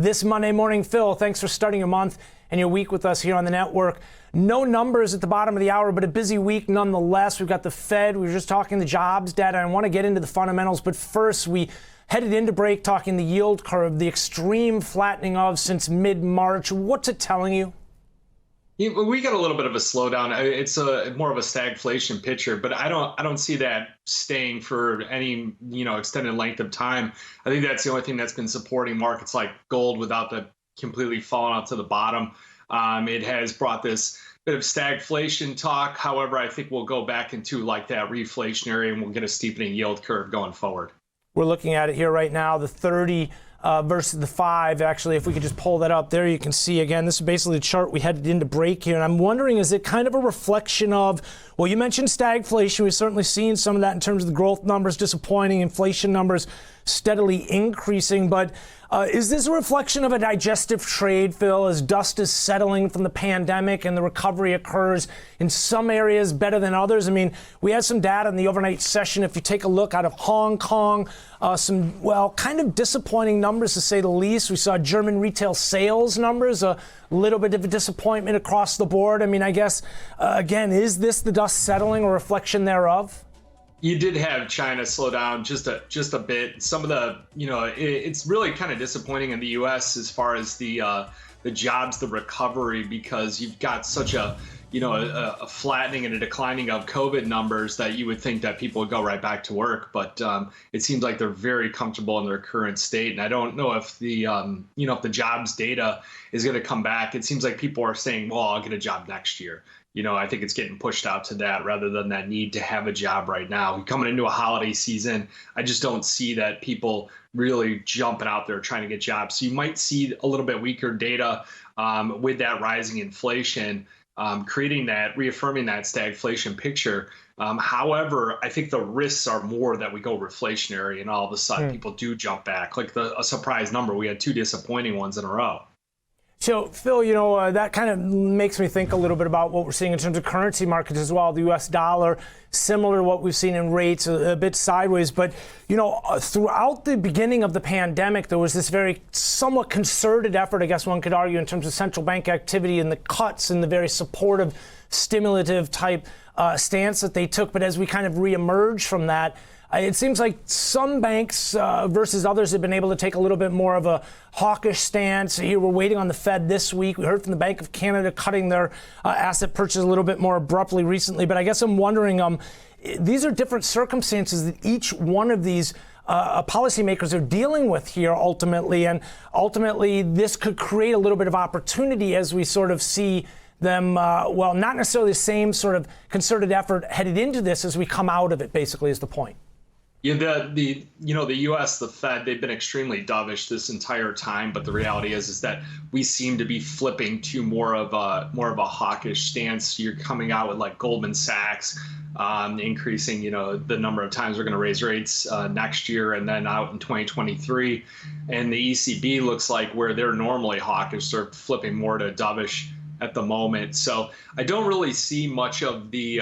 this Monday morning. Phil, thanks for starting your month and your week with us here on the network. No numbers at the bottom of the hour, but a busy week nonetheless. We've got the Fed. We were just talking the jobs data. I want to get into the fundamentals, but first we headed into break talking the yield curve, the extreme flattening of since mid-March. What's it telling you? We got a little bit of a slowdown. It's more of a stagflation picture, but I don't see that staying for any extended length of time. I think that's the only thing that's been supporting markets like gold without the completely falling out to the bottom. It has brought this bit of stagflation talk. However, I think we'll go back into like that reflationary, and we'll get a steepening yield curve going forward. We're looking at it here right now, the 30 versus the 5. Actually, if we could just pull that up there, you can see, again, this is basically the chart we headed into break here. And I'm wondering, is it kind of a reflection of, well, you mentioned stagflation. We've certainly seen some of that in terms of the growth numbers, disappointing, inflation numbers steadily increasing. But is this a reflection of a digestive trade, Phil, as dust is settling from the pandemic and the recovery occurs in some areas better than others? I mean, we had some data in the overnight session. If you take a look out of Hong Kong, some, well, kind of disappointing numbers to say the least. We saw German retail sales numbers, a little bit of a disappointment across the board. I mean, I guess, again, is this the dust settling or reflection thereof? You did have China slow down just a bit. Some of the, it's really kind of disappointing in the U.S. as far as the jobs, the recovery, because you've got such a flattening and a declining of COVID numbers that you would think that people would go right back to work. But it seems like they're very comfortable in their current state. And I don't know if the, if the jobs data is going to come back. It seems like people are saying, well, I'll get a job next year. I think it's getting pushed out to that rather than that need to have a job right now. Coming into a holiday season, I just don't see that people really jumping out there trying to get jobs. So you might see a little bit weaker data with that rising inflation, reaffirming that stagflation picture. However, I think the risks are more that we go reflationary and all of a sudden people do jump back. Like a surprise number, we had 2 disappointing ones in a row. So, Phil, that kind of makes me think a little bit about what we're seeing in terms of currency markets as well. The U.S. dollar, similar to what we've seen in rates, a bit sideways. But, throughout the beginning of the pandemic, there was this very somewhat concerted effort, I guess one could argue, in terms of central bank activity and the cuts and the very supportive, stimulative type stance that they took. But as we kind of reemerge from that, it seems like some banks versus others have been able to take a little bit more of a hawkish stance. Here we're waiting on the Fed this week. We heard from the Bank of Canada cutting their asset purchase a little bit more abruptly recently. But I guess I'm wondering, these are different circumstances that each one of these policymakers are dealing with here ultimately. And ultimately, this could create a little bit of opportunity as we sort of see them, not necessarily the same sort of concerted effort headed into this as we come out of it, basically, is the point. Yeah, the U.S., the Fed, they've been extremely dovish this entire time. But the reality is that we seem to be flipping to more of a hawkish stance. You're coming out with like Goldman Sachs increasing, the number of times we're going to raise rates next year and then out in 2023. And the ECB looks like where they're normally hawkish, they're flipping more to dovish at the moment. So I don't really see much of the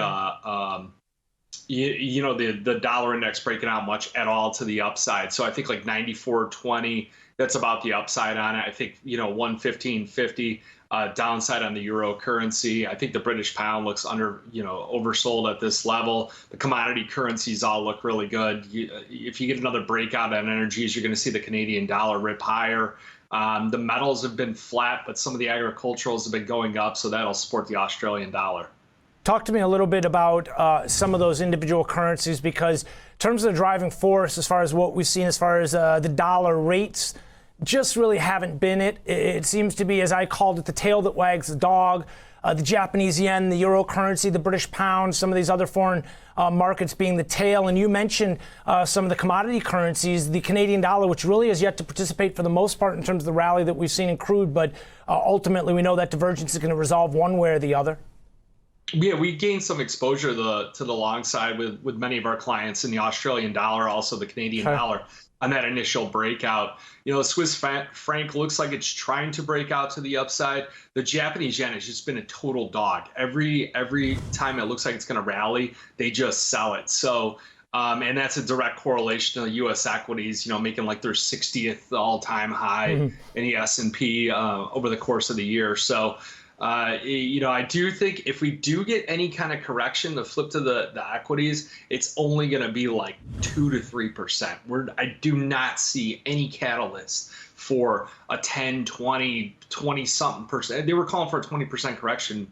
the dollar index breaking out much at all to the upside. So I think like 94.20, that's about the upside on it. I think 115.50 downside on the euro currency. I think the British pound looks oversold at this level. The commodity currencies all look really good. If you get another breakout on energies, you're going to see the Canadian dollar rip higher. The metals have been flat, but some of the agriculturals have been going up, so that'll support the Australian dollar. Talk to me a little bit about some of those individual currencies, because in terms of the driving force, as far as what we've seen, as far as the dollar rates, just really haven't been it. It seems to be, as I called it, the tail that wags the dog. The Japanese yen, the euro currency, the British pound, some of these other foreign markets being the tail. And you mentioned some of the commodity currencies, the Canadian dollar, which really has yet to participate for the most part in terms of the rally that we've seen in crude. But ultimately, we know that divergence is going to resolve one way or the other. Yeah, we gained some exposure to the long side with many of our clients in the Australian dollar, also the Canadian dollar on that initial breakout. Swiss franc looks like it's trying to break out to the upside. The Japanese yen has just been a total dog. Every time it looks like it's going to rally, they just sell it. So And that's a direct correlation to U.S. equities, making like their 60th all-time high in the S&P over the course of the year. So, I do think if we do get any kind of correction, the flip to the equities, it's only going to be like 2 to 3%. I do not see any catalyst for a 10, 20, 20 something percent. They were calling for a 20% correction,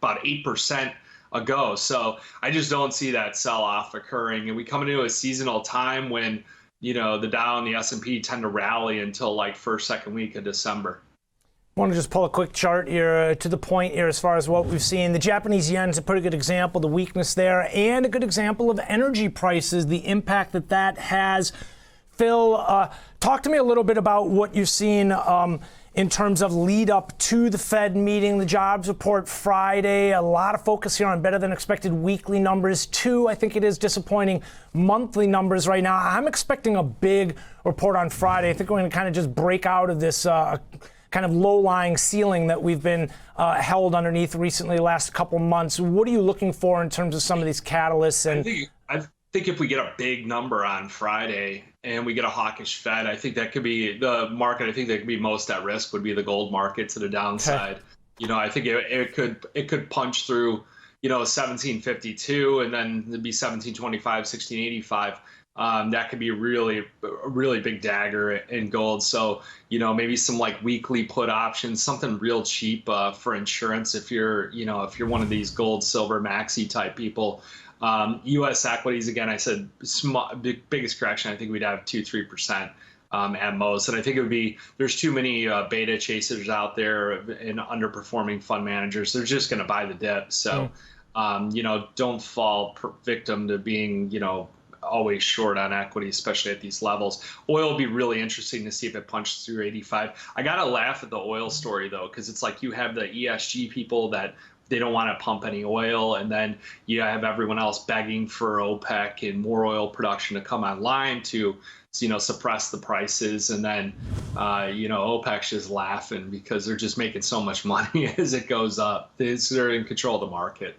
about 8% ago. So I just don't see that sell-off occurring. And we come into a seasonal time when, the Dow and the S&P tend to rally until like first, second week of December. I want to just pull a quick chart here to the point here as far as what we've seen. The Japanese yen is a pretty good example, the weakness there, and a good example of energy prices, the impact that has. Phil, talk to me a little bit about what you've seen in terms of lead up to the Fed meeting, the jobs report Friday. A lot of focus here on better than expected weekly numbers. I think it is disappointing monthly numbers right now. I'm expecting a big report on Friday. I think we're going to kind of just break out of this kind of low-lying ceiling that we've been held underneath recently, the last couple months. What are you looking for in terms of some of these catalysts? And I think if we get a big number on Friday and we get a hawkish Fed, I think that could be the market. I think that could be most at risk would be the gold market to the downside. Okay. I think it could punch through, 1752 and then it'd be 1725, 1685. That could be a really big dagger in gold. So, maybe some like weekly put options, something real cheap for insurance if you're one of these gold, silver, maxi type people. U.S. equities, again, I said biggest correction, I think we'd have 2-3% at most. And I think it would be, there's too many beta chasers out there and underperforming fund managers. They're just going to buy the dip. So, don't fall victim to being, always short on equity, especially at these levels. Oil will be really interesting to see if it punches through 85. I got to laugh at the oil story, though, because it's like you have the ESG people that they don't want to pump any oil, and then you have everyone else begging for OPEC and more oil production to come online to, suppress the prices. And then, OPEC's just laughing because they're just making so much money as it goes up. They're in control of the market.